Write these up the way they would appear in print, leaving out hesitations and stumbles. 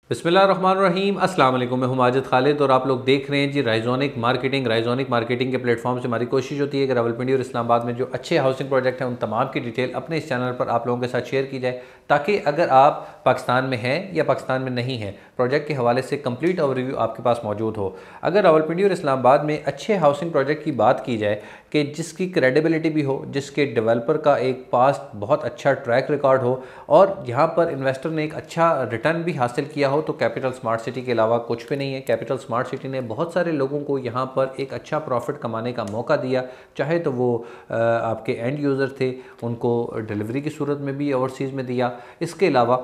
बिस्मिल्लाहिर्रहमानिर्रहीम, अस्सलाम वालेकुम। मैं हूं माजिद खालिद और आप लोग देख रहे हैं जी राइजोनिक मार्केटिंग के प्लेटफॉर्म से हमारी कोशिश होती है कि रावलपिंडी और इस्लामाबाद में जो अच्छे हाउसिंग प्रोजेक्ट हैं उन तमाम की डिटेल अपने इस चैनल पर आप लोगों के साथ शेयर की जाए, ताकि अगर आप पाकिस्तान में हैं या पाकिस्तान में नहीं हैं, प्रोजेक्ट के हवाले से कंप्लीट ओवरव्यू आपके पास मौजूद हो। अगर रावलपिंडी और इस्लामाबाद में अच्छे हाउसिंग प्रोजेक्ट की बात की जाए कि जिसकी क्रेडिबिलिटी भी हो, जिसके डेवलपर का एक पास्ट बहुत अच्छा ट्रैक रिकॉर्ड हो और यहाँ पर इन्वेस्टर ने एक अच्छा रिटर्न भी हासिल किया हो, तो कैपिटल स्मार्ट सिटी के अलावा कुछ भी नहीं है। कैपिटल स्मार्ट सिटी ने बहुत सारे लोगों को यहाँ पर एक अच्छा प्रॉफिट कमाने का मौका दिया, चाहे तो वो आपके एंड यूज़र थे, उनको डिलीवरी की सूरत में भी ओवरसीज़ में दिया। इसके अलावा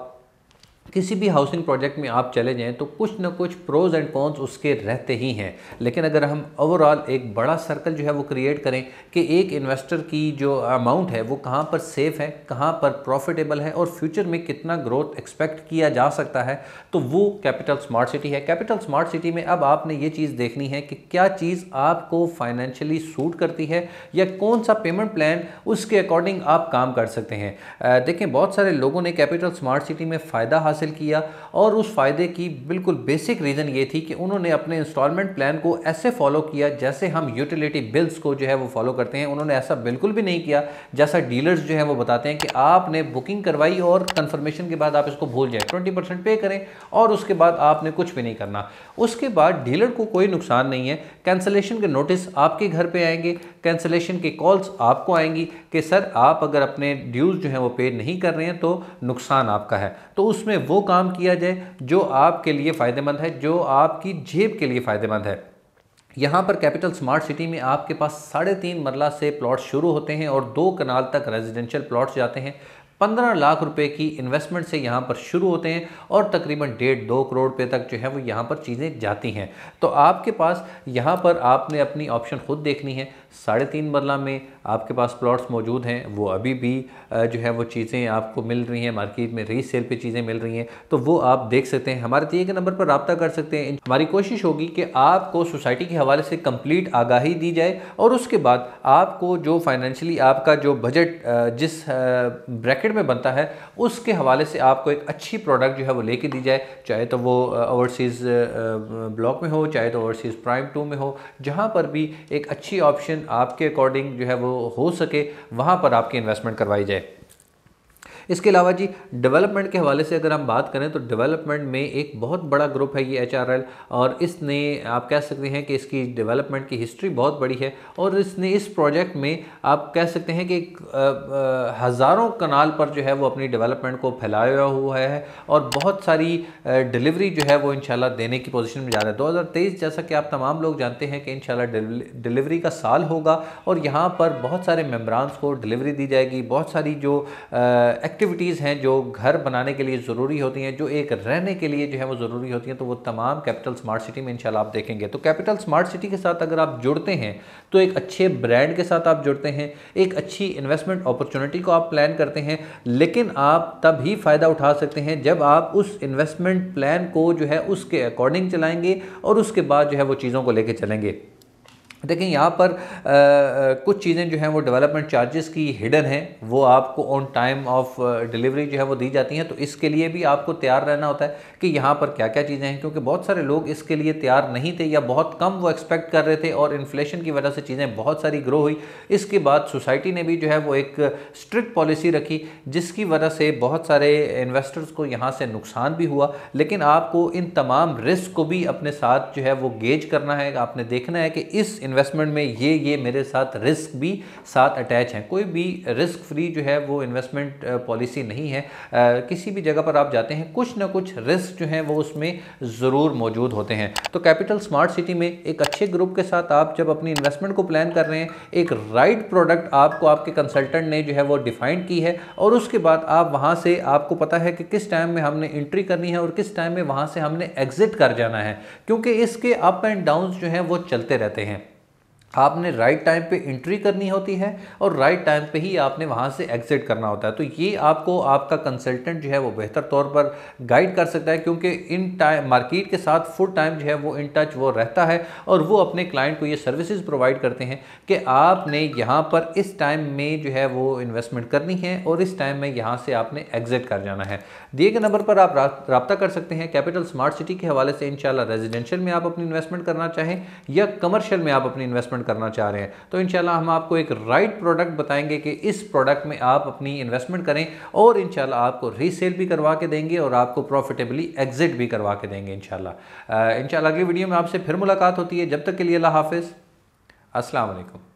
किसी भी हाउसिंग प्रोजेक्ट में आप चले जाएं तो कुछ ना कुछ प्रोज एंड कॉन्स उसके रहते ही हैं। लेकिन अगर हम ओवरऑल एक बड़ा सर्कल जो है वो क्रिएट करें कि एक इन्वेस्टर की जो अमाउंट है वो कहाँ पर सेफ़ है, कहाँ पर प्रॉफिटेबल है और फ्यूचर में कितना ग्रोथ एक्सपेक्ट किया जा सकता है, तो वो कैपिटल स्मार्ट सिटी है। कैपिटल स्मार्ट सिटी में अब आपने ये चीज़ देखनी है कि क्या चीज़ आपको फाइनेंशियली सूट करती है या कौन सा पेमेंट प्लान उसके अकॉर्डिंग आप काम कर सकते हैं। देखें, बहुत सारे लोगों ने कैपिटल स्मार्ट सिटी में फ़ायदा हासिल किया और उस फायदे की बिल्कुल बेसिक रीज़न ये थी कि उन्होंने अपने इंस्टॉलमेंट प्लान को ऐसे फॉलो किया जैसे हम यूटिलिटी बिल्स को जो है वो फॉलो करते हैं। उन्होंने ऐसा बिल्कुल भी नहीं किया जैसा डीलर्स जो है वो बताते हैं कि आपने बुकिंग करवाई और कंफर्मेशन के बाद आप इसको भूल जाए, 20% पे करें और उसके बाद आपने कुछ भी नहीं करना। उसके बाद डीलर को कोई नुकसान नहीं है। कैंसलेशन के नोटिस आपके घर पे आएंगे, कैंसलेशन के कॉल्स आपको आएंगी कि सर आप अगर अपने ड्यूज़ जो हैं वो पे नहीं कर रहे हैं तो नुकसान आपका है। तो उसमें वो काम किया जाए जो आपके लिए फ़ायदेमंद है, जो आपकी जेब के लिए फ़ायदेमंद है। यहाँ पर कैपिटल स्मार्ट सिटी में आपके पास 3.5 मरला से प्लॉट शुरू होते हैं और 2 कनाल तक रेजिडेंशियल प्लॉट्स जाते हैं। 15 लाख रुपए की इन्वेस्टमेंट से यहाँ पर शुरू होते हैं और तकरीबन 1.5-2 करोड़ रुपए तक जो है वो यहाँ पर चीज़ें जाती हैं। तो आपके पास यहाँ पर आपने अपनी ऑप्शन खुद देखनी है। 3.5 मरला में आपके पास प्लॉट्स मौजूद हैं, वो अभी भी जो है वो चीज़ें आपको मिल रही हैं, मार्केट में रीसेल पे चीज़ें मिल रही हैं, तो वो आप देख सकते हैं। हमारे दिए गए नंबर पर रब्ता कर सकते हैं। हमारी कोशिश होगी कि आपको सोसाइटी के हवाले से कंप्लीट आगाही दी जाए और उसके बाद आपको जो फाइनेंशियली आपका जो बजट जिस ब्रैकेट में बनता है उसके हवाले से आपको एक अच्छी प्रोडक्ट जो है वो लेके दी जाए, चाहे तो वो ओवरसीज़ ब्लॉक में हो, चाहे तो ओवरसीज़ प्राइम 2 में हो, जहाँ पर भी एक अच्छी ऑप्शन आपके अकॉर्डिंग जो है वो हो सके वहाँ पर आपकी इन्वेस्टमेंट करवाई जाए। इसके अलावा जी डेवलपमेंट के हवाले से अगर हम बात करें तो डेवलपमेंट में एक बहुत बड़ा ग्रुप है ये HRL, और इसने आप कह सकते हैं कि इसकी डेवलपमेंट की हिस्ट्री बहुत बड़ी है और इसने इस प्रोजेक्ट में आप कह सकते हैं कि हज़ारों कनाल पर जो है वो अपनी डेवलपमेंट को फैलाया हुआ है और बहुत सारी डिलीवरी जो है वो इंशाल्लाह देने की पोजीशन में जा रहा है। 2023 जैसा कि आप तमाम लोग जानते हैं कि इंशाल्लाह डिलीवरी का साल होगा और यहाँ पर बहुत सारे मेम्बरान्स को डिलीवरी दी जाएगी। बहुत सारी जो एक्टिविटीज़ हैं जो घर बनाने के लिए ज़रूरी होती हैं, जो एक रहने के लिए जो है वो ज़रूरी होती हैं, तो वो तमाम कैपिटल स्मार्ट सिटी में इंशाल्लाह आप देखेंगे। तो कैपिटल स्मार्ट सिटी के साथ अगर आप जुड़ते हैं तो एक अच्छे ब्रांड के साथ आप जुड़ते हैं, एक अच्छी इन्वेस्टमेंट अपॉर्चुनिटी को आप प्लान करते हैं, लेकिन आप तभी फ़ायदा उठा सकते हैं जब आप उस इन्वेस्टमेंट प्लान को जो है उसके अकॉर्डिंग चलाएँगे और उसके बाद जो है वो चीज़ों को लेके चलेंगे। देखिए, यहाँ पर कुछ चीज़ें जो हैं वो डेवलपमेंट चार्जेस की हिडन हैं, वो आपको ऑन टाइम ऑफ डिलीवरी जो है वो दी जाती हैं। तो इसके लिए भी आपको तैयार रहना होता है कि यहाँ पर क्या क्या चीज़ें हैं, क्योंकि बहुत सारे लोग इसके लिए तैयार नहीं थे या बहुत कम वो एक्सपेक्ट कर रहे थे और इन्फ्लेशन की वजह से चीज़ें बहुत सारी ग्रो हुई। इसके बाद सोसाइटी ने भी जो है वो एक स्ट्रिक्ट पॉलिसी रखी जिसकी वजह से बहुत सारे इन्वेस्टर्स को यहाँ से नुकसान भी हुआ। लेकिन आपको इन तमाम रिस्क को भी अपने साथ जो है वो गेज करना है। आपने देखना है कि इस इन्वेस्टमेंट में ये मेरे साथ रिस्क भी साथ अटैच हैं। कोई भी रिस्क फ्री जो है वो इन्वेस्टमेंट पॉलिसी नहीं है। किसी भी जगह पर आप जाते हैं कुछ ना कुछ रिस्क जो हैं वो उसमें ज़रूर मौजूद होते हैं। तो कैपिटल स्मार्ट सिटी में एक अच्छे ग्रुप के साथ आप जब अपनी इन्वेस्टमेंट को प्लान कर रहे हैं, एक राइट प्रोडक्ट आपको आपके कंसल्टेंट ने जो है वो डिफाइन की है और उसके बाद आप वहाँ से आपको पता है कि किस टाइम में हमने एंट्री करनी है और किस टाइम में वहाँ से हमने एग्जिट कर जाना है, क्योंकि इसके अप एंड डाउन्स जो हैं वो चलते रहते हैं। आपने राइट टाइम पे एंट्री करनी होती है और राइट टाइम पे ही आपने वहाँ से एग्जिट करना होता है। तो ये आपको आपका कंसल्टेंट जो है वो बेहतर तौर पर गाइड कर सकता है, क्योंकि इन टाइम मार्केट के साथ फुल टाइम जो है वो इन टच वो रहता है और वो अपने क्लाइंट को ये सर्विसेज प्रोवाइड करते हैं कि आपने यहाँ पर इस टाइम में जो है वो इन्वेस्टमेंट करनी है और इस टाइम में यहाँ से आपने एग्जिट कर जाना है। दिए गए नंबर पर आप रब्ता कर सकते हैं। कैपिटल स्मार्ट सिटी के हवाले से इंशाल्लाह रेजिडेंशियल में आप अपनी इन्वेस्टमेंट करना चाहें या कमर्शियल में आप अपनी इन्वेस्टमेंट करना चाह रहे हैं तो इंशाल्लाह हम आपको एक राइट प्रोडक्ट बताएंगे कि इस प्रोडक्ट में आप अपनी इन्वेस्टमेंट करें और इंशाल्लाह आपको रीसेल भी करवा के देंगे और आपको प्रॉफिटेबली एग्जिट भी करवा के देंगे इंशाल्लाह। अगली वीडियो में आपसे फिर मुलाकात होती है। जब तक के लिए अल्लाह हाफिज़, अस्सलाम वालेकुम।